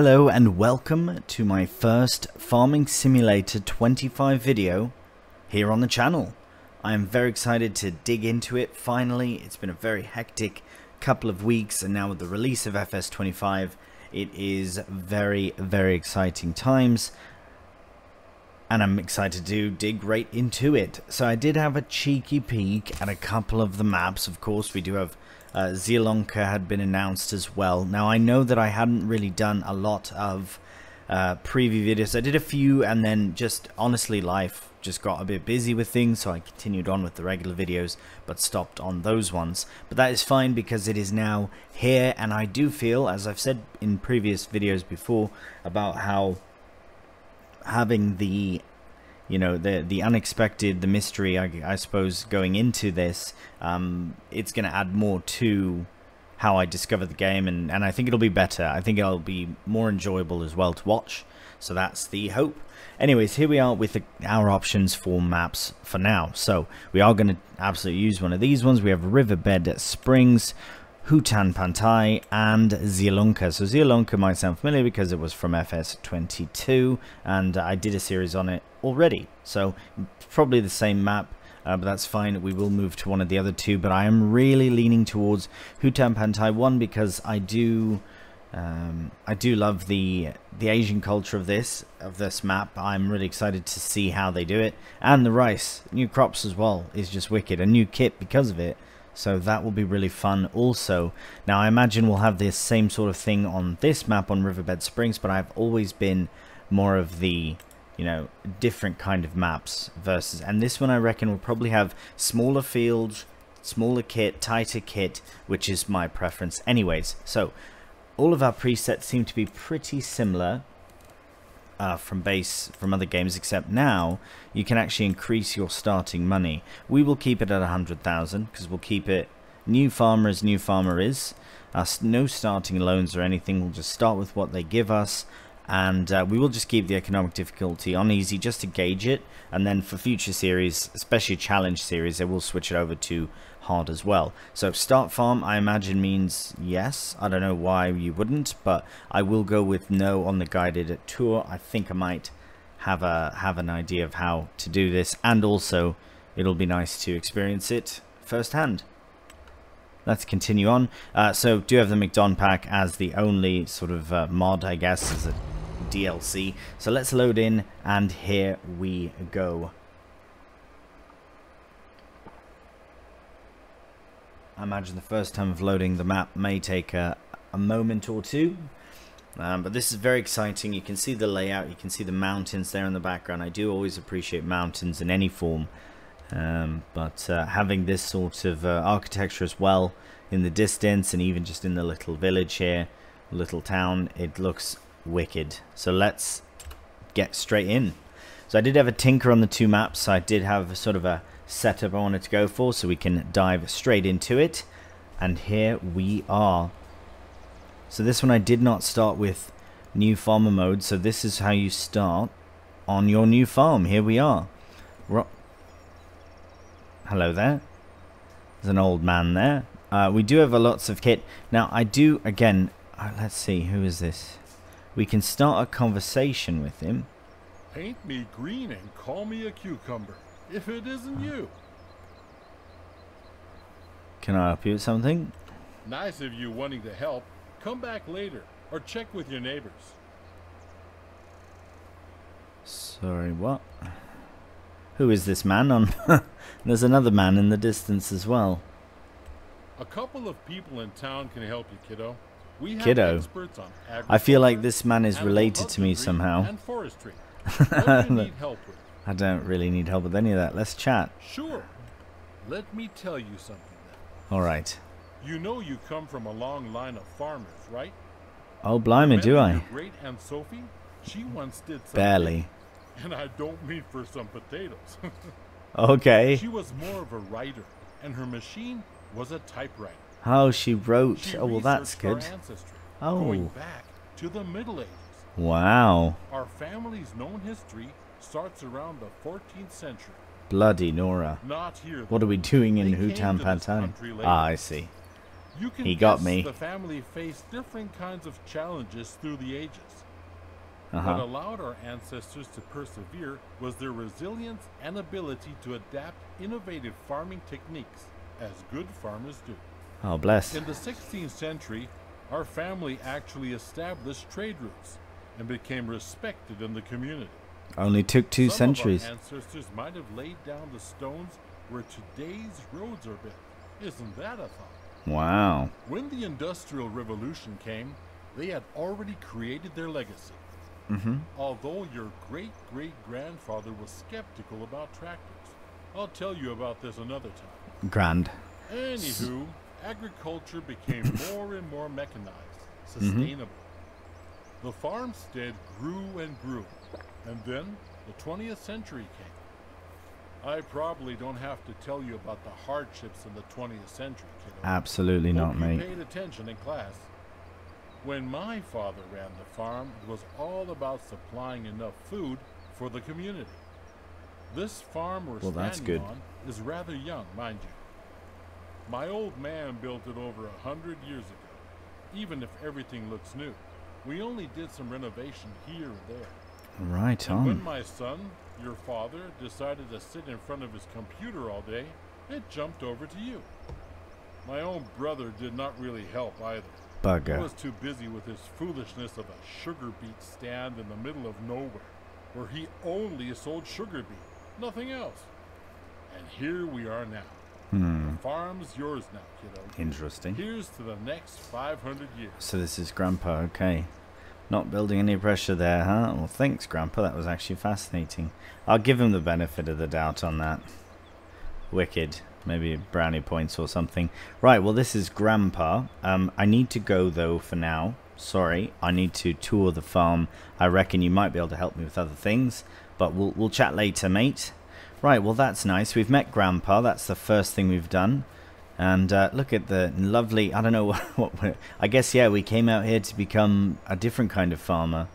Hello and welcome to my first Farming Simulator 25 video here on the channel. I am very excited to dig into it finally. It's been a very hectic couple of weeks, and now with the release of FS25 it is very exciting times, and I'm excited to dig right into it. So I did have a cheeky peek at a couple of the maps. Of course, we do have Zielonka had been announced as well. Now I know that I hadn't really done a lot of preview videos. I did a few, and then just honestly life just got a bit busy with things, so I continued on with the regular videos but stopped on those ones. But that is fine because it is now here, and I do feel, as I've said in previous videos before, about how having the the unexpected, the mystery, I suppose, going into this, it's going to add more to how I discover the game, and I think it'll be better. I think it'll be more enjoyable as well to watch, so that's the hope. Anyways, here we are with our options for maps for now. So we are going to absolutely use one of these ones. We have Riverbed Springs, Hutan Pantai, and Zielonka. So Zielonka might sound familiar because it was from FS22, and I did a series on it already. So probably the same map, but that's fine. We will move to one of the other two, but I am really leaning towards Hutan Pantai 1 because I do love the Asian culture of this map. I'm really excited to see how they do it, and the rice, new crops as well, is just wicked. A new kit because of it. So that will be really fun also. Now I imagine we'll have this same sort of thing on this map on Riverbed Springs, but I've always been more of the, different kind of maps versus, and this one I reckon will probably have smaller fields, smaller kit, tighter kit, which is my preference anyways. So all of our presets seem to be pretty similar from other games, except now you can actually increase your starting money. We will keep it at 100,000 because we'll keep it new farmer as new farmer is. No starting loans or anything. We'll just start with what they give us, and we will just keep the economic difficulty on easy just to gauge it, and then for future series, especially challenge series, they will switch it over to hard as well. So start farm, I imagine, means yes. I don't know why you wouldn't, but I will go with no on the guided tour. I think I might have an idea of how to do this, and also it'll be nice to experience it firsthand. Let's continue on. So do have the McDon pack as the only sort of mod, I guess, as a DLC. So let's load in, and here we go. I imagine the first time of loading the map may take a moment or two, but this is very exciting. You can see the layout, you can see the mountains there in the background. I do always appreciate mountains in any form, but having this sort of architecture as well in the distance, and even just in the little village here, little town, it looks wicked. So let's get straight in. So I did have a tinker on the two maps. I did have sort of a setup I wanted to go for, so we can dive straight into it, and here we are. So this one I did not start with new farmer mode, so this is how you start on your new farm. Here we are. Hello there. There's an old man there. We do have lots of kit. Now I do, again, let's see, who is this? We can start a conversation with him. Paint me green and call me a cucumber, if it isn't you. Can I help you with something? Nice of you wanting to help. Come back later, or check with your neighbors. Sorry, what? Who is this man on? There's another man in the distance as well. A couple of people in town can help you, kiddo. We have Kiddo. experts on agriculture. I feel like this man is related to me somehow. And forestry. What do you need help with? I don't really need help with any of that. Let's chat. Sure. Let me tell you something then. Alright. You know you come from a long line of farmers, right? Oh, blimey, do I? Your great Aunt Sophie? She once did something. Barely. And I don't mean for some potatoes. Okay. She was more of a writer, and her machine was a typewriter. Oh, she wrote. She Oh, well, that's good. researched our ancestry, Oh. going back to the Middle Ages. Wow. Our family's known history starts around the 14th century. Bloody Nora. Not here. What are we doing in They came Hutan to this Pantai? country later. Ah, I see. You can He got guess me. the family faced different kinds of challenges through the ages. What Uh-huh. allowed our ancestors to persevere was their resilience and ability to adapt innovative farming techniques, as good farmers do. Oh, bless. In the 16th century, our family actually established trade routes and became respected in the community. Only took 2 centuries. Some of our ancestors might have laid down the stones where today's roads are built. Isn't that a thought? Wow. When the Industrial Revolution came, they had already created their legacy. Although your great-great-grandfather was skeptical about tractors. I'll tell you about this another time. Grand. Anywho, agriculture became more and more mechanized, sustainable. The farmstead grew and grew, and then the 20th century came. I probably don't have to tell you about the hardships in the 20th century, kiddo. Absolutely not, Hope you mate. paid attention in class. When my father ran the farm, it was all about supplying enough food for the community. This farm we're that's standing good. on is rather young, mind you. My old man built it over 100 years ago, even if everything looks new. We only did some renovation here and there. Right And when on. my son, your father, decided to sit in front of his computer all day, it jumped over to you. My own brother did not really help either. He Bugger. was too busy with his foolishness of a sugar beet stand in the middle of nowhere, where he only sold sugar beet, nothing else. And here we are now. The farm's yours now, kiddo. Interesting. Here's to the next 500 years. So this is Grandpa, okay. Not building any pressure there, huh? Well, thanks, Grandpa. That was actually fascinating. I'll give him the benefit of the doubt on that. Wicked. Maybe brownie points or something. Right, well, this is Grandpa. I need to go, though, for now. Sorry, I need to tour the farm. I reckon you might be able to help me with other things, but we'll chat later, mate. Right, well, that's nice. We've met Grandpa. That's the first thing we've done. And look at the lovely, I don't know what I guess, yeah, we came out here to become a different kind of farmer.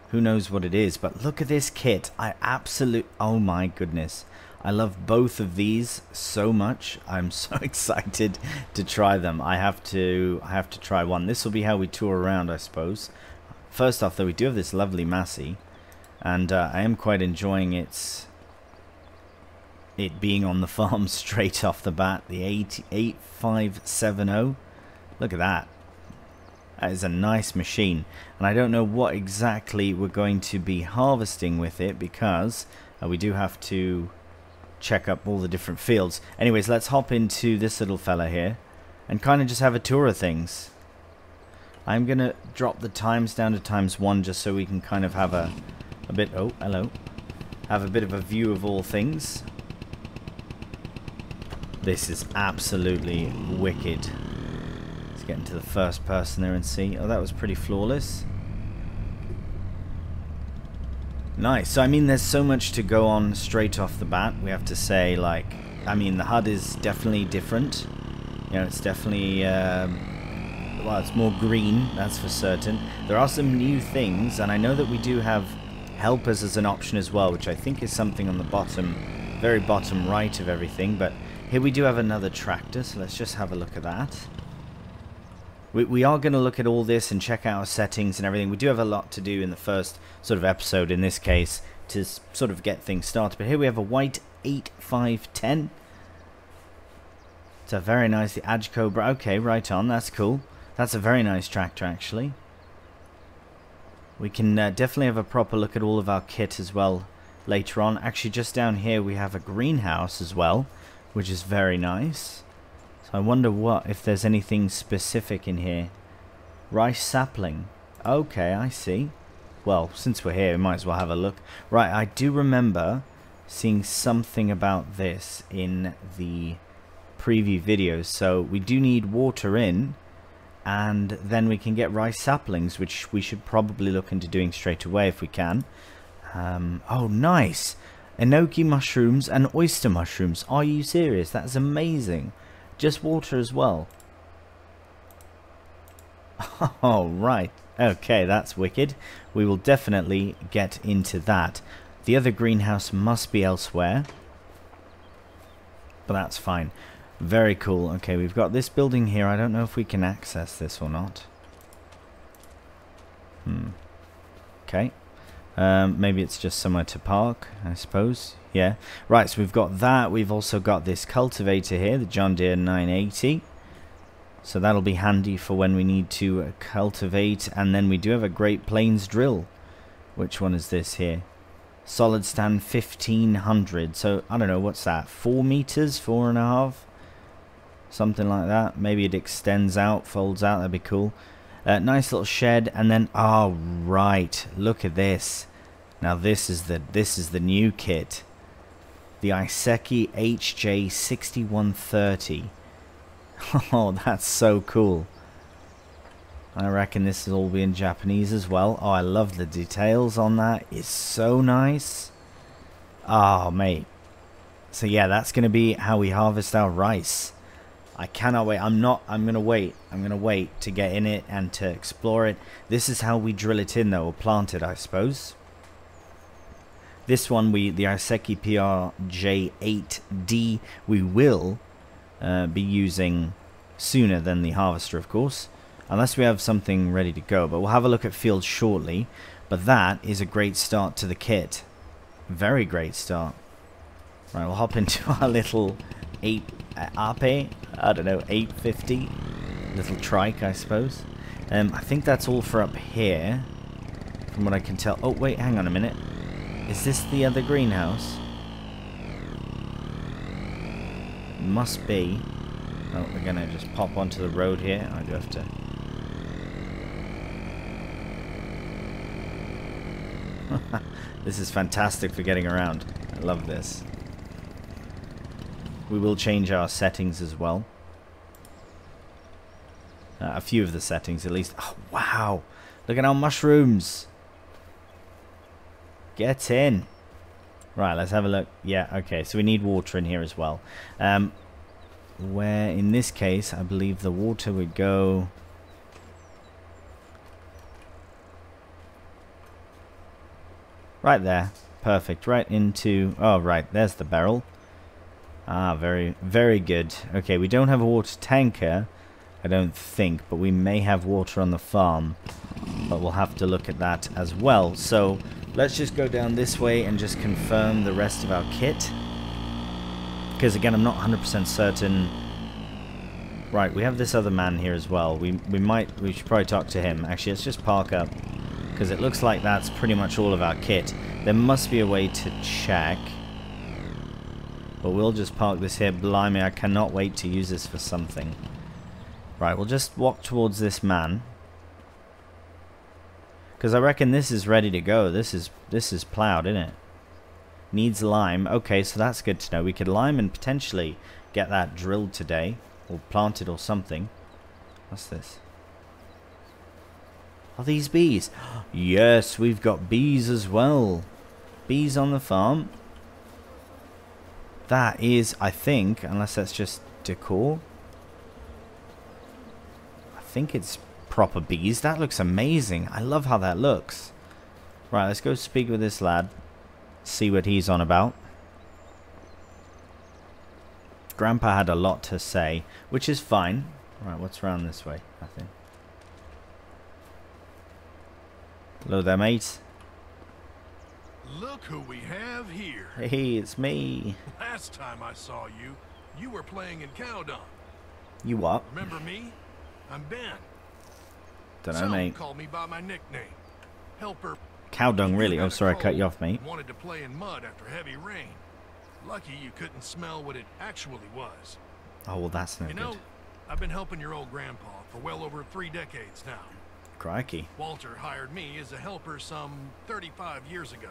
Who knows what it is, but look at this kit. Oh my goodness. I love both of these so much. I'm so excited to try them. I have to try one. This will be how we tour around, I suppose. First off, though, we do have this lovely Massey, and I am quite enjoying it being on the farm straight off the bat. The 8570. Look at that. That is a nice machine, and I don't know what exactly we're going to be harvesting with it, because we do have to check up all the different fields. Anyways, let's hop into this little fella here and kind of just have a tour of things. I'm gonna drop the times down to ×1 just so we can kind of have a bit, oh hello, have a bit of a view of all things. This is absolutely wicked. Let's get into the first person there and see. Oh, that was pretty flawless. Nice. So, I mean, there's so much to go on straight off the bat. We have to say, like, I mean, the HUD is definitely different. You know, it's definitely, well, it's more green, that's for certain. There are some new things, and I know that we do have helpers as an option as well, which I think is something on the bottom, very bottom right of everything. But here we do have another tractor, so let's just have a look at that. We are going to look at all this and check out our settings and everything. We do have a lot to do in the first sort of episode, in this case, to sort of get things started. But here we have a white 8510. It's a very nice, the Edge Cobra. Okay, right on, that's cool. That's a very nice tractor, actually. We can definitely have a proper look at all of our kit as well later on. Actually, just down here we have a greenhouse as well, which is very nice. So I wonder if there's anything specific in here. Rice sapling. Okay, I see. Well, since we're here, we might as well have a look. Right, I do remember seeing something about this in the preview videos. So we do need water in, and then we can get rice saplings, which we should probably look into doing straight away if we can. Oh, nice. Enoki mushrooms and oyster mushrooms. Are you serious? That's amazing. Just water as well. Oh, right. Okay, that's wicked. We will definitely get into that. The other greenhouse must be elsewhere, but that's fine. Very cool. Okay, we've got this building here. I don't know if we can access this or not. Okay. Maybe it's just somewhere to park, I suppose. Yeah. Right, so we've got that. We've also got this cultivator here, the John Deere 980. So that'll be handy for when we need to cultivate. And then we do have a Great Plains drill. Which one is this here? Solid stand 1500. So, I don't know, what's that? 4 meters? 4.5? Something like that. Maybe it extends out, folds out. That'd be cool. Nice little shed. And then, oh, right. Look at this. Now, this is the new kit. The Iseki HJ6130. Oh, that's so cool. I reckon this will all be in Japanese as well. Oh, I love the details on that. It's so nice. Oh, mate. So, yeah, that's going to be how we harvest our rice. I cannot wait. I'm going to wait. I'm going to wait to get in it and to explore it. This is how we drill it in, though, or plant it, I suppose. This one, the Iseki PRJ8D, we will be using sooner than the harvester, of course. Unless we have something ready to go. But we'll have a look at fields shortly. But that is a great start to the kit. Very great start. Right, we'll hop into our little Ape, I don't know, 850. Little trike, I suppose. I think that's all for up here. From what I can tell. Oh, wait, hang on a minute. Is this the other greenhouse? Must be. Oh, we're going to just pop onto the road here. I do have to... This is fantastic for getting around. I love this. We will change our settings as well. A few of the settings at least. Oh, wow. Look at our mushrooms. Get in. Right, let's have a look. Yeah, okay. So we need water in here as well. Where in this case, I believe the water would go... right there. Perfect. Right into... oh, right. There's the barrel. Ah, very, very good. Okay, we don't have a water tanker, I don't think, but we may have water on the farm. But we'll have to look at that as well. So, let's just go down this way and just confirm the rest of our kit. Because, again, I'm not 100% certain... right, we have this other man here as well. We should probably talk to him. Actually, let's just park up. Because it looks like that's pretty much all of our kit. There must be a way to check. But we'll just park this here. Blimey, I cannot wait to use this for something. Right, we'll just walk towards this man. Because I reckon this is ready to go. This is plowed, isn't it? Needs lime. Okay, so that's good to know. We could lime and potentially get that drilled today. Or planted or something. What's this? Are these bees? Yes, we've got bees as well. Bees on the farm. That is, I think, unless that's just decor. I think it's proper bees. That looks amazing. I love how that looks. Right, let's go speak with this lad. See what he's on about. Grandpa had a lot to say, which is fine. Right, what's around this way? Nothing. Hello there, mate. Look who we have here. Hey, it's me. Last time I saw you, you were playing in Cowdon. You what? Remember me? I'm Ben. Dunno, Some mate. call me by my nickname, Helper. Cow dung, really? You Oh, got a sorry, I cut you cold, off, mate. Wanted to play in mud after heavy rain. Lucky you couldn't smell what it actually was. Oh, well, that's no You know, good. I've been helping your old grandpa for well over 3 decades now. Crikey. Walter hired me as a helper some 35 years ago.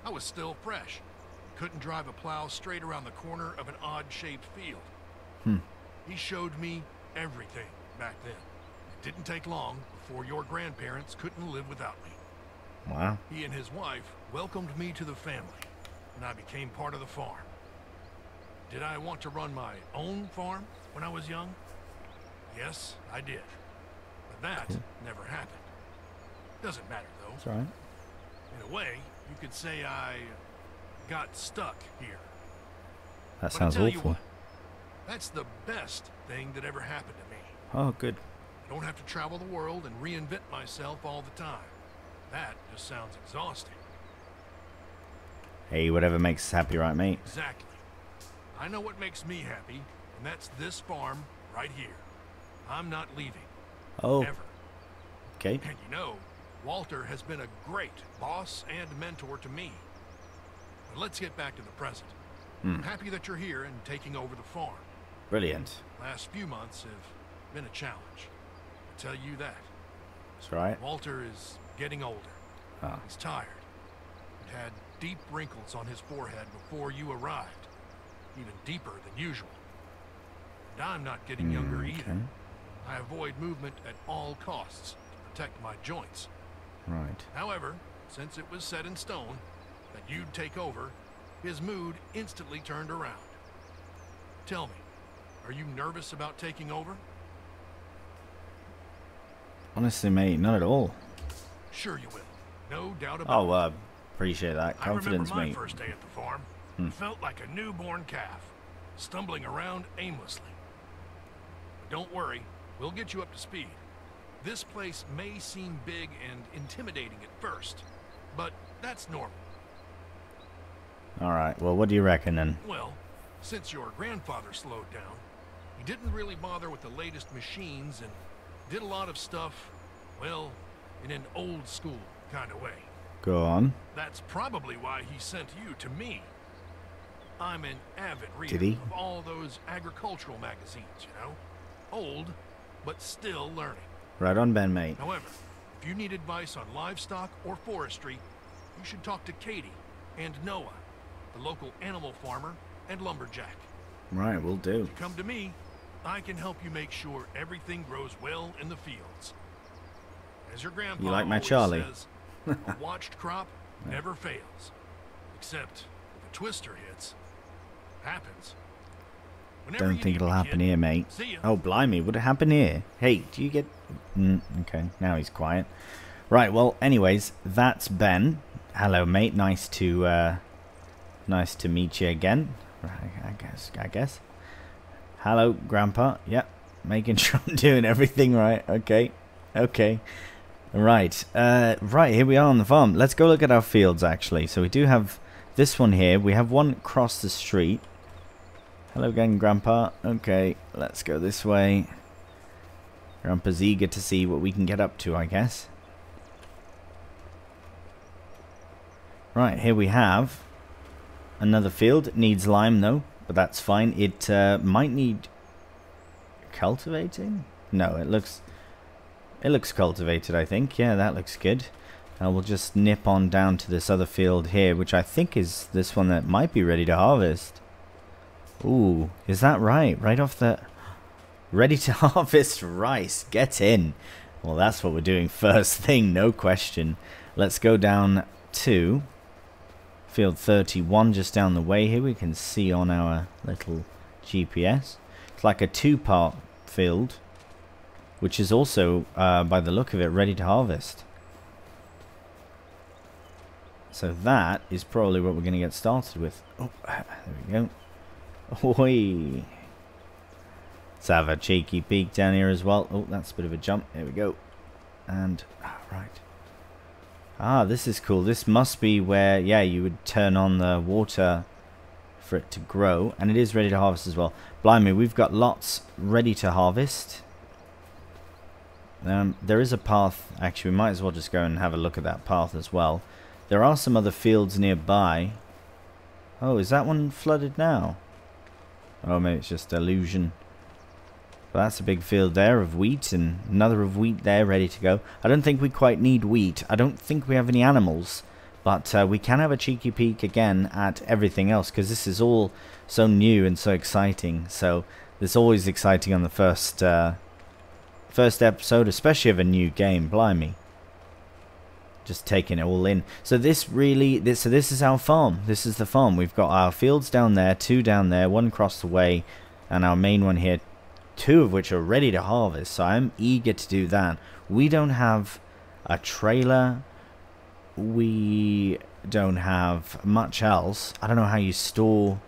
I was still fresh. Couldn't drive a plow straight around the corner of an odd-shaped field. He showed me everything back then. It didn't take long before your grandparents couldn't live without me. Wow. He and his wife welcomed me to the family, and I became part of the farm. Did I want to run my own farm when I was young? Yes, I did. But that never happened. Doesn't matter, though. That's all right. In a way, you could say I got stuck here. That But I sounds tell you awful. what, That's the best thing that ever happened to me. Oh, good. I don't have to travel the world and reinvent myself all the time. That just sounds exhausting. Hey, whatever makes us happy, right, mate? Exactly. I know what makes me happy, and that's this farm right here. I'm not leaving. Oh, Ever. okay. And you know, Walter has been a great boss and mentor to me. But let's get back to the present. I'm happy that you're here and taking over the farm. Brilliant. Last few months have been a challenge. I tell you that. That's right. Walter is getting older. Ah. He's tired. He had deep wrinkles on his forehead before you arrived. Even deeper than usual. And I'm not getting younger either. Okay. I avoid movement at all costs to protect my joints. Right. However, since it was set in stone that you'd take over, his mood instantly turned around. Tell me, are you nervous about taking over? Honestly, mate, not at all. Sure you will. No doubt about it. Oh, appreciate that. I remember Confidence, my mate. first day at the farm. It felt like a newborn calf, stumbling around aimlessly. But don't worry, we'll get you up to speed. This place may seem big and intimidating at first, but that's normal. Alright, well, what do you reckon then? Well, since your grandfather slowed down, he didn't really bother with the latest machines and did a lot of stuff, well, in an old school kind of way. Go on. That's probably why he sent you to me. I'm an avid reader Did he? of all those agricultural magazines, you know? Old, but still learning. Right on, Ben, mate. However, if you need advice on livestock or forestry, you should talk to Katie and Noah, the local animal farmer and lumberjack. Right, will do. If you come to me, I can help you make sure everything grows well in the fields. As your grandpa You like my always Charlie? says, a watched crop never fails. Except if a twister hits. Happens. Whenever Don't you think need it'll me, happen kid. here, mate. See ya. Oh, blimey, would it happen here? Hey, do you get... okay, now he's quiet. Right, well, anyways, that's Ben. Hello, mate. Nice to meet you again. I guess. Hello, Grandpa. Yep, making sure I'm doing everything right. Okay. Right, here we are on the farm. Let's go look at our fields, actually. So we do have this one here. We have one across the street. Hello again, Grandpa. Okay, let's go this way. Grandpa's eager to see what we can get up to, I guess. Right, here we have another field. It needs lime, though, but that's fine. It might need cultivating? No, it looks cultivated, I think. Yeah, that looks good. We'll just nip on down to this other field here, which I think is this one that might be ready to harvest. Ooh, is that right? Right off the... Ready to harvest rice. Get in. Well, that's what we're doing first thing, no question. Let's go down to field 31, just down the way here. We can see on our little GPS. It's like a two-part field, which is also, by the look of it, ready to harvest. So that is probably what we're going to get started with. Oh, there we go. Oi. Let's have a cheeky peek down here as well. Oh, that's a bit of a jump. There we go. And, right. Ah, this is cool. This must be where, yeah, you would turn on the water for it to grow. And it is ready to harvest as well. Blimey, we've got lots ready to harvest. There is a path. Actually, we might as well just go and have a look at that path as well. There are some other fields nearby. Oh, is that one flooded now? Oh, maybe it's just illusion. But that's a big field there of wheat, and another of wheat there ready to go. I don't think we quite need wheat. I don't think we have any animals. But we can have a cheeky peek again at everything else, because this is all so new and so exciting. So it's always exciting on the first episode, especially of a new game. Blimey. Just taking it all in. So this is our farm. This is the farm. We've got our fields down there, 2 down there, 1 across the way, and our main one here, 2 of which are ready to harvest. So I'm eager to do that. We don't have a trailer. We don't have much else. I don't know how you store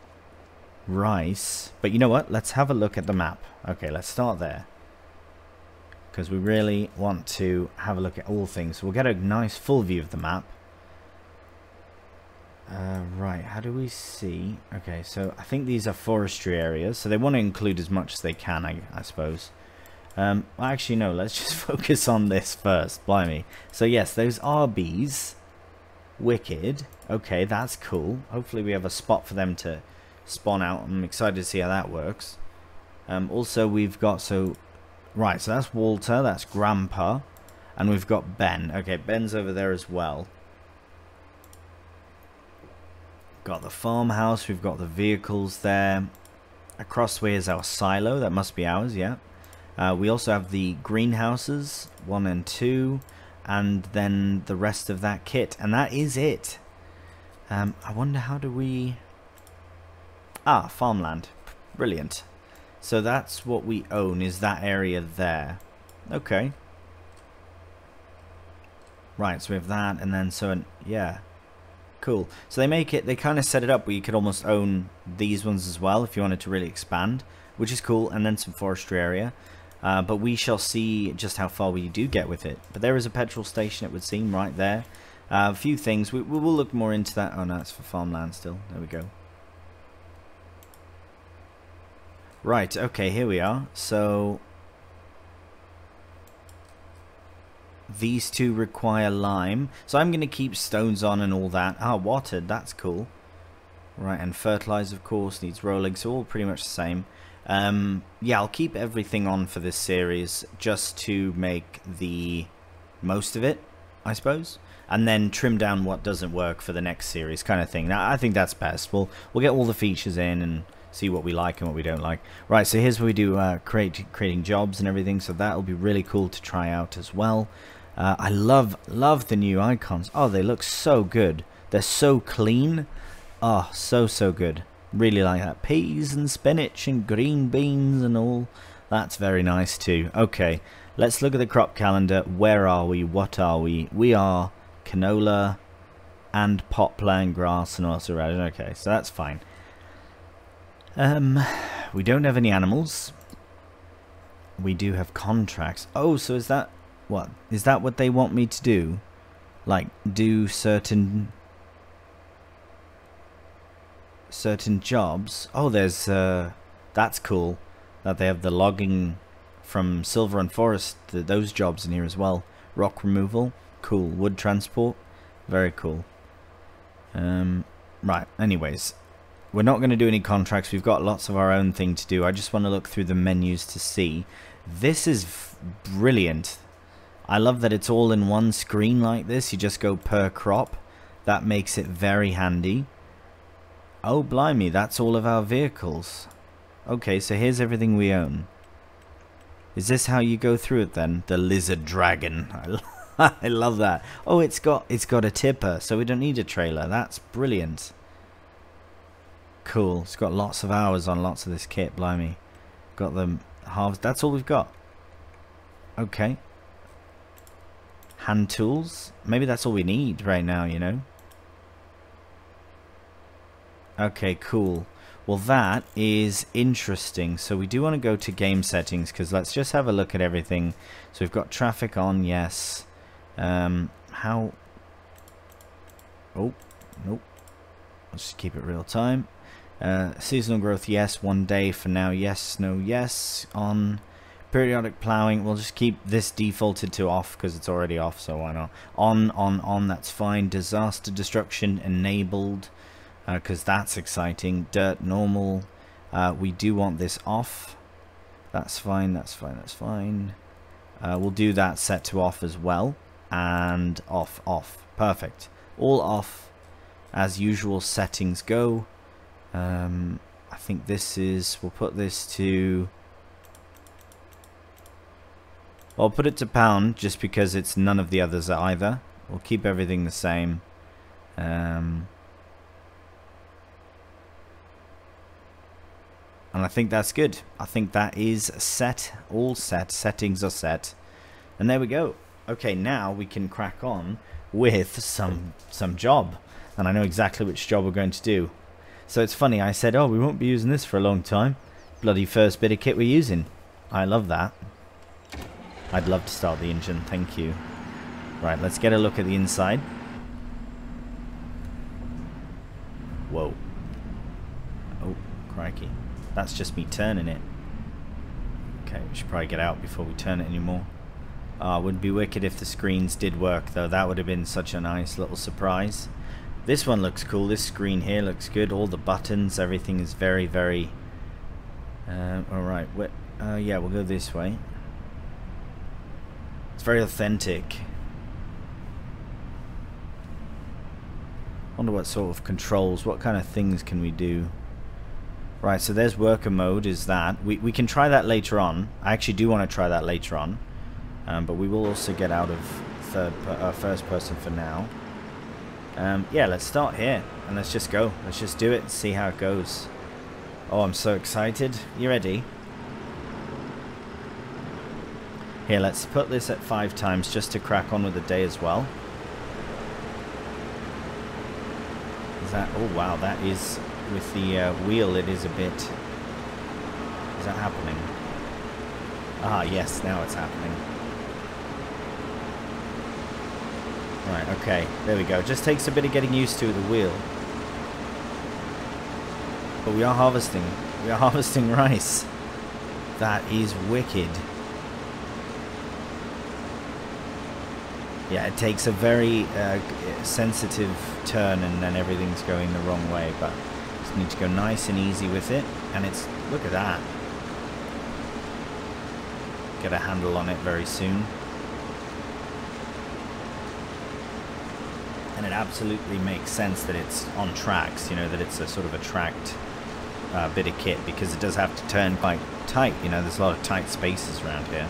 rice. But you know what? Let's have a look at the map. Okay, let's start there. Because we really want to have a look at all things. We'll get a nice full view of the map. Right, how do we see? Okay, so I think these are forestry areas. So they want to include as much as they can, I suppose. Well, actually, no, let's just focus on this first. Blimey. So yes, those are bees. Wicked. Okay, that's cool. Hopefully we have a spot for them to spawn out. I'm excited to see how that works. Also, we've got, right, so that's Walter, that's Grandpa, and we've got Ben. Okay, Ben's over there as well. Got the farmhouse, we've got the vehicles there. Across the way is our silo, that must be ours, yeah. We also have the greenhouses, 1 and 2, and then the rest of that kit, and that is it. I wonder how do we... Ah, farmland. Brilliant. So that's what we own, is that area there. Okay. Right, so we have that, and then yeah. Cool. So they kind of set it up where you could almost own these ones as well if you wanted to really expand, which is cool, and then some forestry area. But we shall see just how far we do get with it. But there is a petrol station, it would seem, right there. A few things. We will look more into that. Oh, no, it's for farmland still. There we go. Right, okay, here we are. So these two require lime. So I'm going to keep stones on and all that. Ah, watered, that's cool. Right, and fertilizer, of course, needs rolling. So all pretty much the same. Yeah, I'll keep everything on for this series just to make the most of it, I suppose. And then trim down what doesn't work for the next series kind of thing. Now, I think that's best. We'll get all the features in and see what we like and what we don't like. Right, so here's where we do creating jobs and everything. So that'll be really cool to try out as well. I love the new icons. Oh, they look so good. They're so clean. Oh, so good. Really like that. Peas and spinach and green beans and all. That's very nice too. Okay, let's look at the crop calendar. Where are we? What are we? We are canola and poplar and grass and also radish. Okay, so that's fine. We don't have any animals. We do have contracts. Oh, so is that what? Is that what they want me to do? Like do certain jobs? Oh, there's that's cool that they have the logging from silver and forest, those jobs in here as well. Rock removal, cool. Wood transport, very cool. Right, anyways, we're not going to do any contracts. We've got lots of our own thing to do. I just want to look through the menus to see. This is brilliant. I love that it's all in one screen like this. You just go per crop. That makes it very handy. Oh, blimey, that's all of our vehicles. Okay, so here's everything we own. Is this how you go through it then? The lizard dragon. I love that. Oh, it's got a tipper, so we don't need a trailer. That's brilliant. Cool. It's got lots of hours on lots of this kit, blimey. Got them halves. That's all we've got. Okay. Hand tools. Maybe that's all we need right now, you know. Okay, cool. Well, that is interesting. So we do want to go to game settings because let's just have a look at everything. So we've got traffic on, yes. How? Oh, nope. Let's just keep it real time. Seasonal growth, yes. 1 day for now, yes. No, yes. On periodic plowing, we'll just keep this defaulted to off because it's already off, so why not? On, that's fine. Disaster destruction enabled. Because that's exciting. Dirt normal. We do want this off. That's fine, that's fine, that's fine. We'll do that set to off as well. And off, off. Perfect. All off as usual settings go. I think this is... We'll put this to... I'll put it to pound just because it's none of the others either. We'll keep everything the same. And I think that's good. I think that is set. All set. Settings are set. And there we go. Okay, now we can crack on with some job. And I know exactly which job we're going to do. So it's funny, I said, oh, we won't be using this for a long time. Bloody first bit of kit we're using. I love that. I'd love to start the engine, thank you. Right, let's get a look at the inside. Whoa. Oh, crikey. That's just me turning it. Okay, we should probably get out before we turn it anymore. Wouldn't be wicked if the screens did work, though. That would have been such a nice little surprise. This one looks cool. This screen here looks good. All the buttons, everything is very, very... alright, yeah, we'll go this way. It's very authentic. Wonder what sort of controls, what kind of things can we do? Right, so there's worker mode, is that. We can try that later on. I actually do want to try that later on. But we will also get out of first person for now. Yeah, let's start here and let's just go. Let's just do it and see how it goes. Oh, I'm so excited. You ready? Here, let's put this at 5 times just to crack on with the day as well. Is that... Oh, wow, that is... With the wheel, it is a bit... Is that happening? Ah, yes, now it's happening. Right, okay, there we go. Just takes a bit of getting used to the wheel. But we are harvesting. We are harvesting rice. That is wicked. Yeah, it takes a very sensitive turn and then everything's going the wrong way, but just need to go nice and easy with it. And it's... Look at that. Get a handle on it very soon. And it absolutely makes sense that it's on tracks, you know, that it's a sort of a tracked bit of kit, because it does have to turn quite tight, you know, there's a lot of tight spaces around here.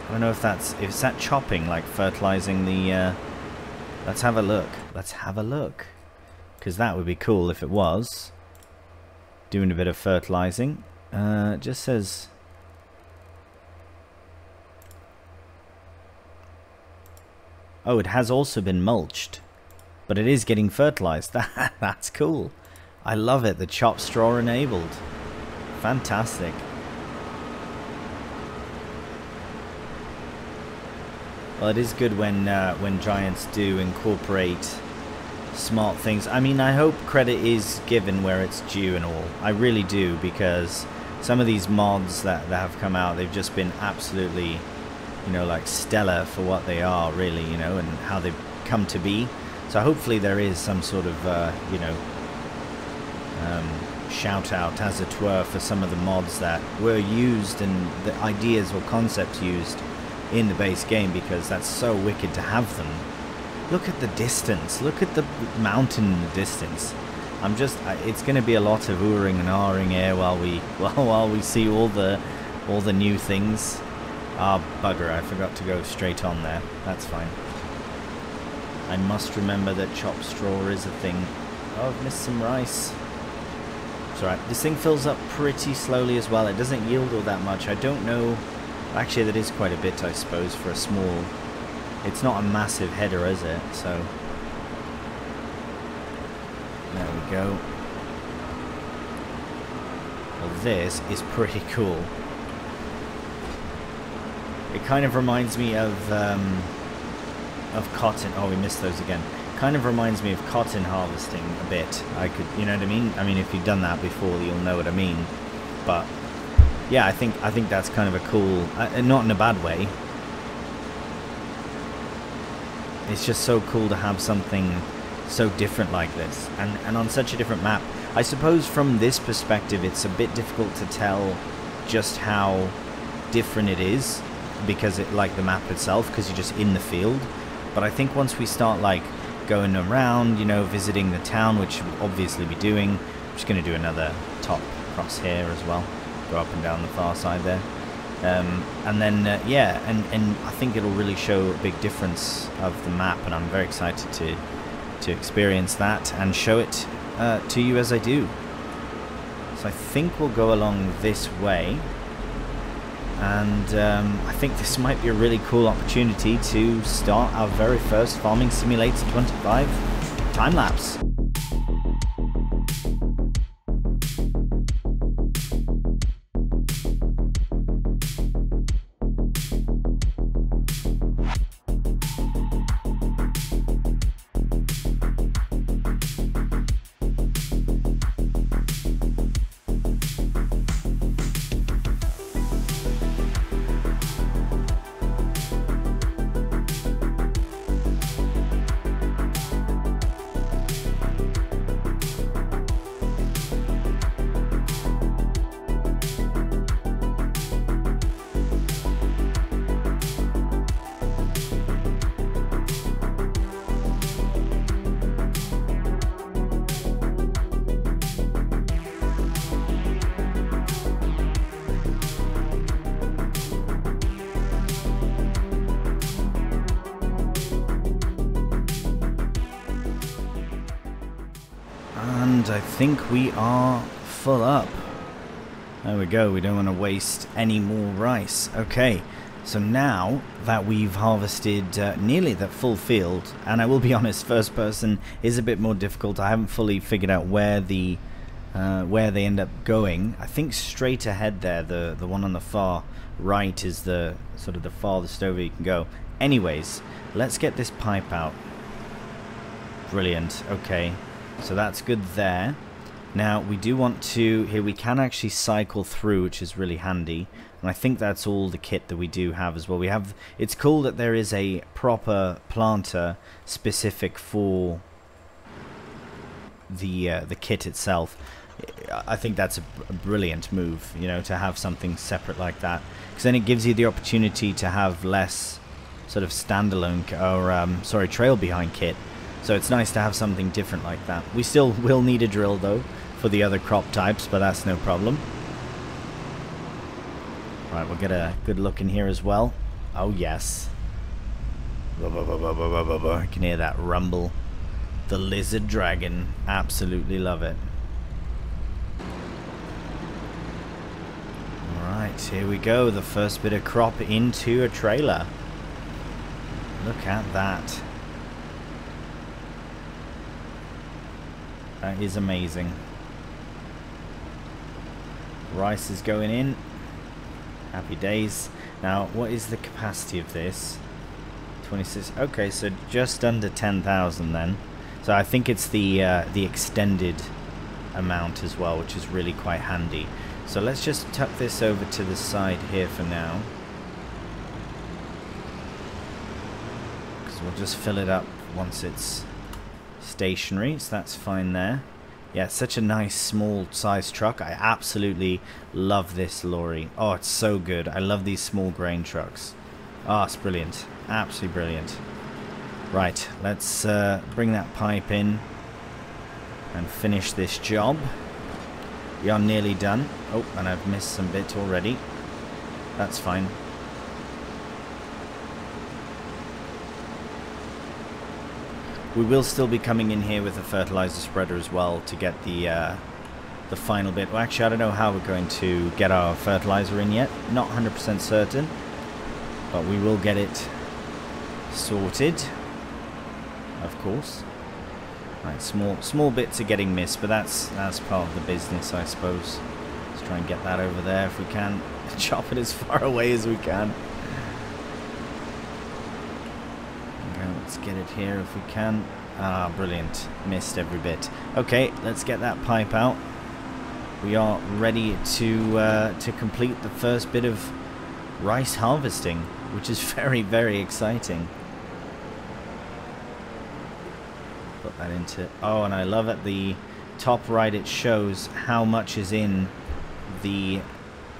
I don't know if it's that chopping, like fertilizing the, let's have a look. Let's have a look. Because that would be cool if it was. Doing a bit of fertilizing. It just says... Oh, it has also been mulched. But it is getting fertilized. That's cool. I love it. The chop straw enabled. Fantastic. Well, it is good when Giants do incorporate smart things. I mean, I hope credit is given where it's due and all. I really do, because some of these mods that have come out, they've just been absolutely, you know, like stellar for what they are, really, you know, and how they've come to be. So hopefully there is some sort of, you know, shout out, as it were, for some of the mods that were used and the ideas or concepts used in the base game, because that's so wicked to have them. Look at the distance. Look at the mountain in the distance. I'm just... it's going to be a lot of oohing and ahhing here while we see all the new things. Ah, bugger! I forgot to go straight on there. That's fine. I must remember that chopped straw is a thing. Oh, I've missed some rice. It's alright. This thing fills up pretty slowly as well. It doesn't yield all that much. I don't know... Actually, that is quite a bit, I suppose, for a small... It's not a massive header, is it? So... There we go. Well, this is pretty cool. It kind of reminds me of cotton. Oh, we missed those again. Kind of reminds me of cotton harvesting a bit. I could, you know what I mean? I mean, if you've done that before, you'll know what I mean. But yeah, I think that's kind of a cool, not in a bad way. It's just so cool to have something so different like this, and on such a different map. I suppose from this perspective, it's a bit difficult to tell just how different it is, because it, like the map itself, because you're just in the field. But I think once we start like going around, you know, visiting the town, which we'll obviously be doing, I'm just going to do another top cross here as well, go up and down the far side there, and then yeah, and I think it'll really show a big difference of the map, and I'm very excited to experience that and show it to you as I do. So I think we'll go along this way. And I think this might be a really cool opportunity to start our very first Farming Simulator 25 time-lapse. And I think we are full up. There we go. We don't want to waste any more rice. Okay. So now that we've harvested nearly the full field, and I will be honest, first person is a bit more difficult. I haven't fully figured out where they end up going. I think straight ahead there, the one on the far right is the sort of the farthest over you can go. Anyways, let's get this pipe out. Brilliant. Okay, so that's good there. Now we do want to, here we can actually cycle through, which is really handy. And I think that's all the kit that we do have as well. We have, it's cool that there is a proper planter specific for the kit itself. I think that's a brilliant move, you know, to have something separate like that, because then it gives you the opportunity to have less sort of standalone or trail behind kit. So it's nice to have something different like that. We still will need a drill though for the other crop types, but that's no problem. Right, we'll get a good look in here as well. Oh yes. I can hear that rumble. The lizard dragon. Absolutely love it. Alright, here we go. The first bit of crop into a trailer. Look at that. That is amazing. Rice is going in. Happy days. Now, what is the capacity of this? 26. Okay, so just under 10,000 then. So I think it's the extended amount as well, which is really quite handy. So let's just tuck this over to the side here for now, because we'll just fill it up once it's stationary. So that's fine there. Yeah, it's such a nice small size truck. I absolutely love this lorry. Oh, it's so good. I love these small grain trucks. Oh, it's brilliant. Absolutely brilliant. Right, let's bring that pipe in and finish this job. We are nearly done. Oh, and I've missed some bit already. That's fine. We will still be coming in here with a fertilizer spreader as well to get the final bit. Well, actually, I don't know how we're going to get our fertilizer in yet. Not 100% certain, but we will get it sorted, of course. Right, small bits are getting missed, but that's part of the business, I suppose. Let's try and get that over there if we can. Chop it as far away as we can. Let's get it here if we can. Ah, brilliant. Missed every bit. Okay, let's get that pipe out. We are ready to complete the first bit of rice harvesting, which is very, very exciting. Put that into... Oh, and I love at the top right it shows how much is in the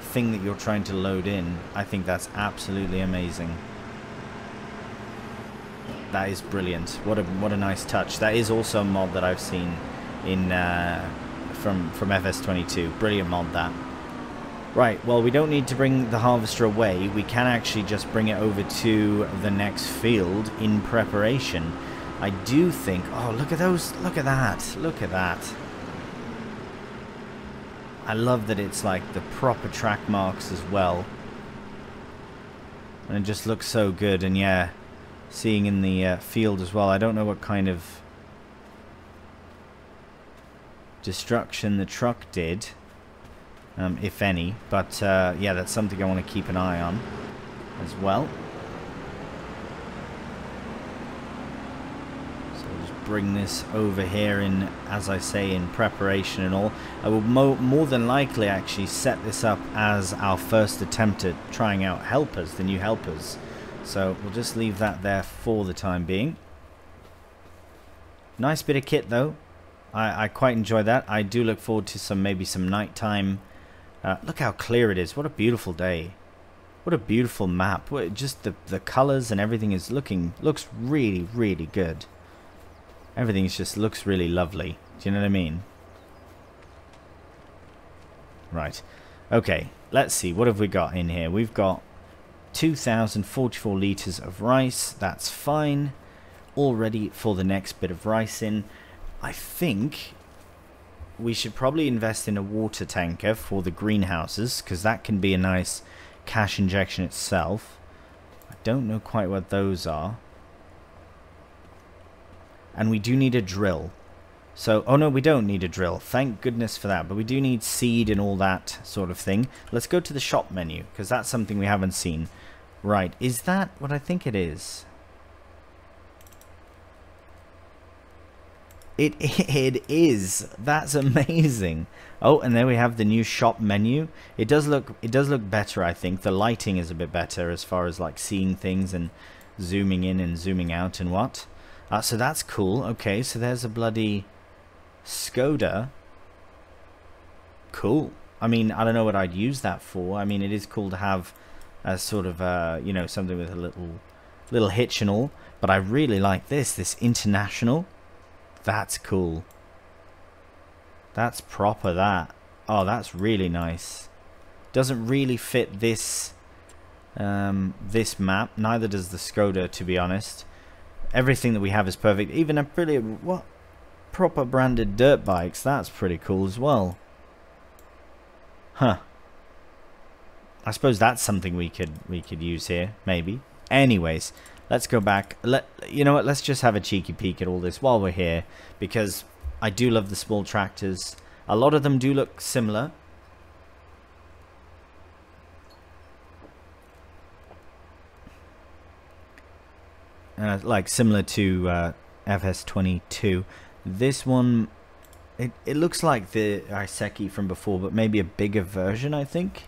thing that you're trying to load in. I think that's absolutely amazing. That is brilliant. What a nice touch. That is also a mod that I've seen in from FS22. Brilliant mod, that. Right, well, we don't need to bring the harvester away. We can actually just bring it over to the next field in preparation. I do think... Oh, look at those. Look at that. Look at that. I love that it's like the proper track marks as well. And it just looks so good. And yeah... Seeing in the field as well. I don't know what kind of destruction the truck did, if any, but yeah, that's something I want to keep an eye on as well. So I'll just bring this over here in, as I say, in preparation and all. I will more than likely actually set this up as our first attempt at trying out helpers, the new helpers. So we'll just leave that there for the time being. Nice bit of kit though. I quite enjoy that. I do look forward to maybe some nighttime. Look how clear it is. What a beautiful day. What a beautiful map. Just the colors and everything is looks really, really good. Everything just looks really lovely. Do you know what I mean? Right. Okay. Let's see. What have we got in here? We've got 2,044 litres of rice. That's fine. All ready for the next bit of rice in. I think we should probably invest in a water tanker for the greenhouses, because that can be a nice cash injection itself. I don't know quite what those are. And we do need a drill. So, oh no, we don't need a drill. Thank goodness for that. But we do need seed and all that sort of thing. Let's go to the shop menu, because that's something we haven't seen. Right, is that what I think it is? It is. That's amazing. Oh, and there we have the new shop menu. It does look better, I think. The lighting is a bit better as far as like seeing things and zooming in and zooming out and what. So that's cool. Okay, so there's a bloody Skoda. Cool. I mean, I don't know what I'd use that for. I mean, it is cool to have a sort of you know, something with a little hitch and all. But I really like this international. That's cool. That's proper, that. Oh, that's really nice. Doesn't really fit this this map. Neither does the Skoda, to be honest. Everything that we have is perfect. Even a pretty proper branded dirt bikes. That's pretty cool as well. Huh. I suppose that's something we could use here, maybe. Anyways, let's go back. You know what? Let's just have a cheeky peek at all this while we're here, because I do love the small tractors. A lot of them do look similar. Like similar to FS22. This one, it looks like the Iseki from before, but maybe a bigger version, I think.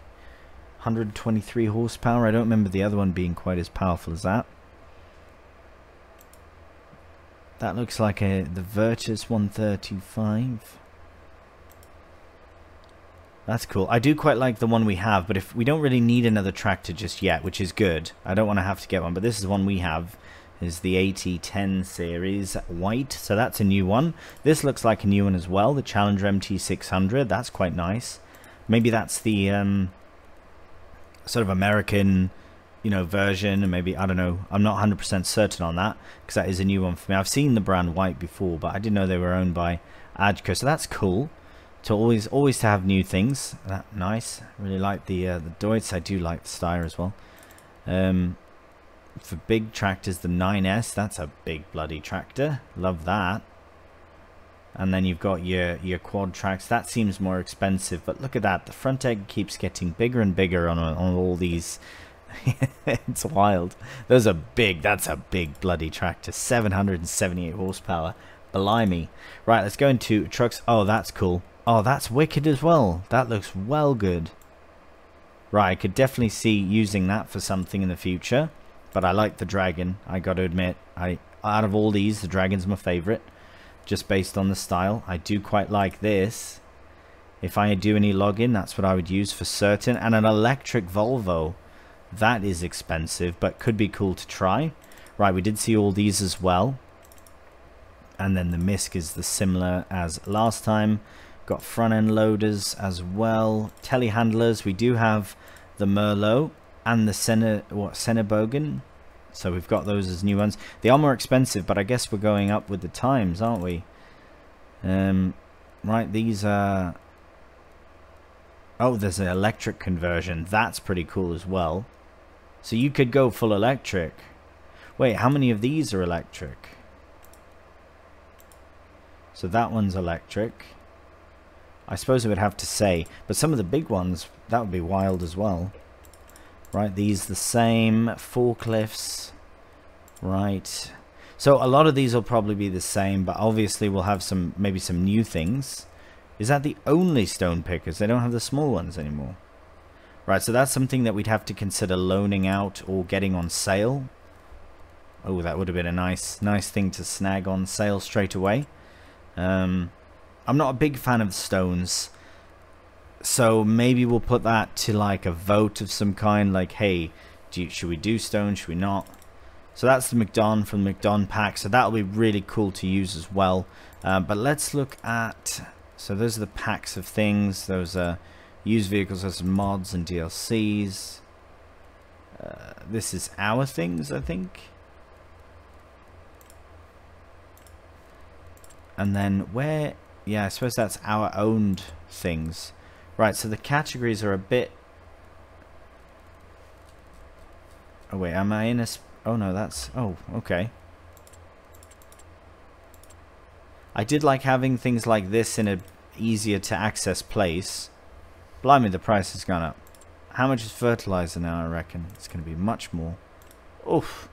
123 horsepower. I don't remember the other one being quite as powerful as that. That looks like the Virtus 135. That's cool. I do quite like the one we have, but if we don't really need another tractor just yet, which is good. I don't want to have to get one, but this is one we have. Is the AT10 series white, so that's a new one. This looks like a new one as well, the Challenger MT600. That's quite nice. Maybe that's the sort of American, you know, version, and maybe, I don't know, I'm not 100% certain on that, because that is a new one for me. I've seen the brand white before, but I didn't know they were owned by Adco, so that's cool. To always to have new things. Nice. Really like the Deutz. I do like the Steyr as well. For big tractors, the 9S, that's a big bloody tractor. Love that. And then you've got your quad tracks. That seems more expensive, but look at that. The front egg keeps getting bigger and bigger on all these. It's wild. Those are big. That's a big bloody tractor. 778 horsepower. Blimey. Right, let's go into trucks. Oh, that's cool. Oh, that's wicked as well. That looks well good. Right, I could definitely see using that for something in the future. But I like the Dragon, I got to admit. Out of all these, the Dragon's my favorite, just based on the style. I do quite like this. If I do any login, that's what I would use for certain. And an electric Volvo, that is expensive, but could be cool to try. Right, we did see all these as well. And then the Misk is the similar as last time. Got front end loaders as well. Telehandlers, we do have the Merlot and the Senebogen. So we've got those as new ones. They are more expensive, but I guess we're going up with the times, aren't we? Right, these are... Oh, there's an electric conversion. That's pretty cool as well. So you could go full electric. Wait, how many of these are electric? So that one's electric. I suppose I would have to say. But some of the big ones, that would be wild as well. Right, these the same. Forklifts. Right. So a lot of these will probably be the same, but obviously we'll have some, maybe some new things. Is that the only stone pickers? They don't have the small ones anymore. Right, so that's something that we'd have to consider loaning out or getting on sale. Oh, that would have been a nice thing to snag on sale straight away. I'm not a big fan of stones. So maybe we'll put that to like a vote of some kind, like, hey, should we do stone, should we not? So that's the McDon from the McDon pack, so that'll be really cool to use as well. But let's look at, so those are the packs of those. Those are used vehicles, there's mods and DLCs. This is our things, I think. And then where Yeah, I suppose that's our owned things. Right, so the categories are a bit... Oh wait, am I in a... Oh no, that's... Oh, okay. I did like having things like this in a easier to access place. Blimey, the price has gone up. How much is fertilizer now, I reckon? It's going to be much more. Oof.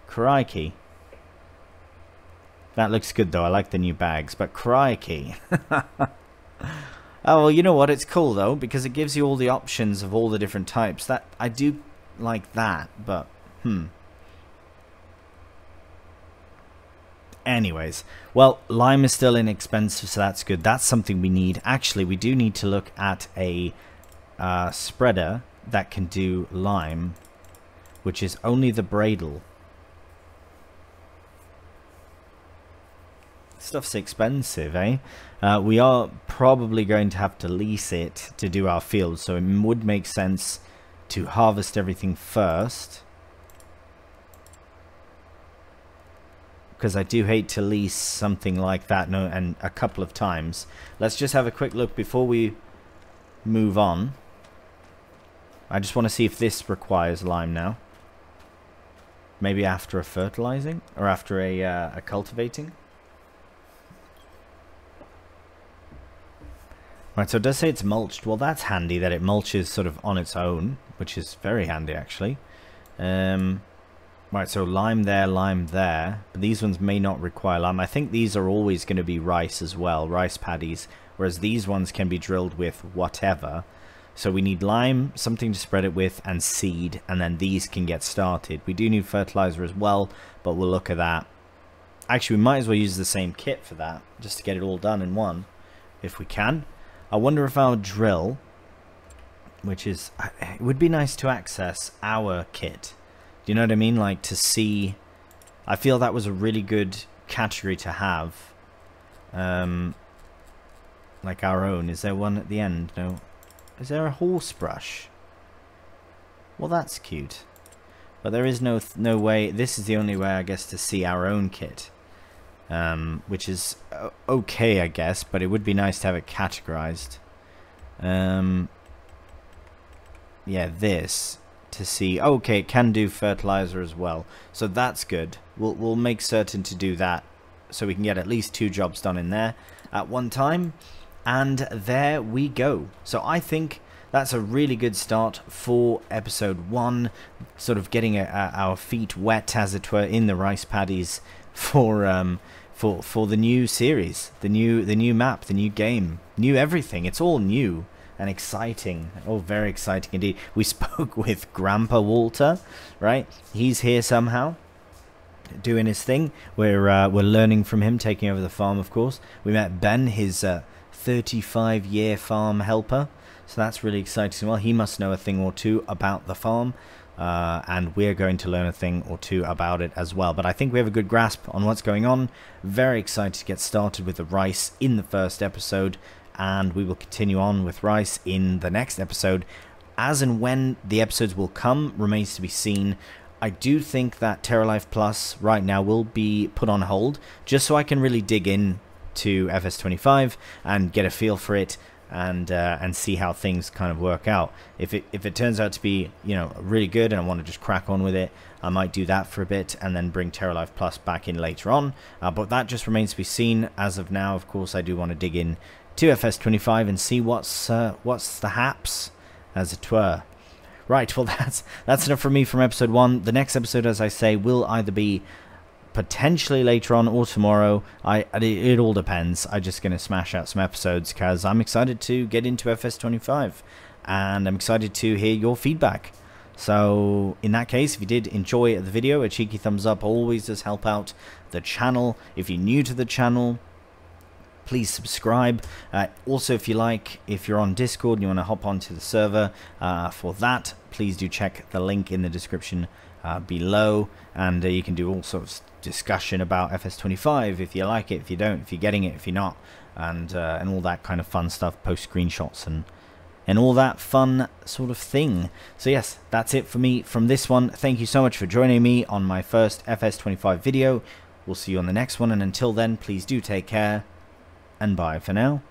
Crikey. That looks good though, I like the new bags, but crikey. Oh, well, you know what? It's cool though, because it gives you all the options of all the different types. That I do like that, but anyways, well, lime is still inexpensive, so that's good. That's something we need. Actually, we do need to look at a spreader that can do lime, which is only the Bradle. Stuff's expensive, eh? We are probably going to have to lease it to do our field, so it would make sense to harvest everything first. Because I do hate to lease something like that and a couple of times. Let's just have a quick look before we move on. I just want to see if this requires lime now. Maybe after a fertilizing or after a cultivating. Right, so it does say it's mulched. Well, that's handy that it mulches sort of on its own, which is very handy actually. Right, so lime there, but these ones may not require lime. I think these are always going to be rice as well, rice paddies, whereas these ones can be drilled with whatever. So we need lime, something to spread it with, and seed, and then these can get started. We do need fertilizer as well, but we'll look at that. Actually, we might as well use the same kit for that, just to get it all done in one, if we can. I wonder if our drill, which is, it would be nice to access our kit. Do you know what I mean? Like to see, I feel that was a really good category to have. Like our own. Is there one at the end? No. Is there a horse brush? Well, that's cute. But there is no way, this is the only way I guess to see our own kit. Which is okay, I guess, but it would be nice to have it categorized. Yeah, this to see. Oh, okay, it can do fertilizer as well, so that's good. We'll make certain to do that, so we can get at least 2 jobs done in there at one time. And there we go. So I think that's a really good start for episode 1. Sort of getting our feet wet, as it were, in the rice paddies for the new series, the new map, the new game, new everything. It's all new and exciting. Oh, very exciting indeed. We spoke with Grandpa Walter, right? He's here somehow, doing his thing. We're learning from him, taking over the farm, of course. We met Ben, his 35-year farm helper. So that's really exciting. Well, he must know a thing or two about the farm. And we're going to learn a thing or two about it as well. But I think we have a good grasp on what's going on. Very excited to get started with the rice in the first episode, and we will continue on with rice in the next episode. As and when the episodes will come remains to be seen. I do think that Terra Life Plus right now will be put on hold, just so I can really dig in to FS25 and get a feel for it. And see how things kind of work out. If it turns out to be, you know, really good and I want to just crack on with it, I might do that for a bit and then bring Terra Life Plus back in later on. But that just remains to be seen. As of now, of course, I do want to dig in to FS25 and see what's the haps, as it were. Right, well, that's enough from me from episode 1. The next episode, as I say, will either be potentially later on or tomorrow. It all depends. I'm just going to smash out some episodes because I'm excited to get into FS25 and I'm excited to hear your feedback. So in that case, if you did enjoy the video, a cheeky thumbs up always does help out the channel. If you're new to the channel, please subscribe. Also, if you're on Discord and you want to hop onto the server for that, please do check the link in the description below, and you can do all sorts of discussion about FS25 if you like it, if you don't, if you're getting it, if you're not, and all that kind of fun stuff, post screenshots and all that fun sort of thing. So yes, that's it for me from this one. Thank you so much for joining me on my first FS25 video. We'll see you on the next one, and until then, please do take care. and bye for now.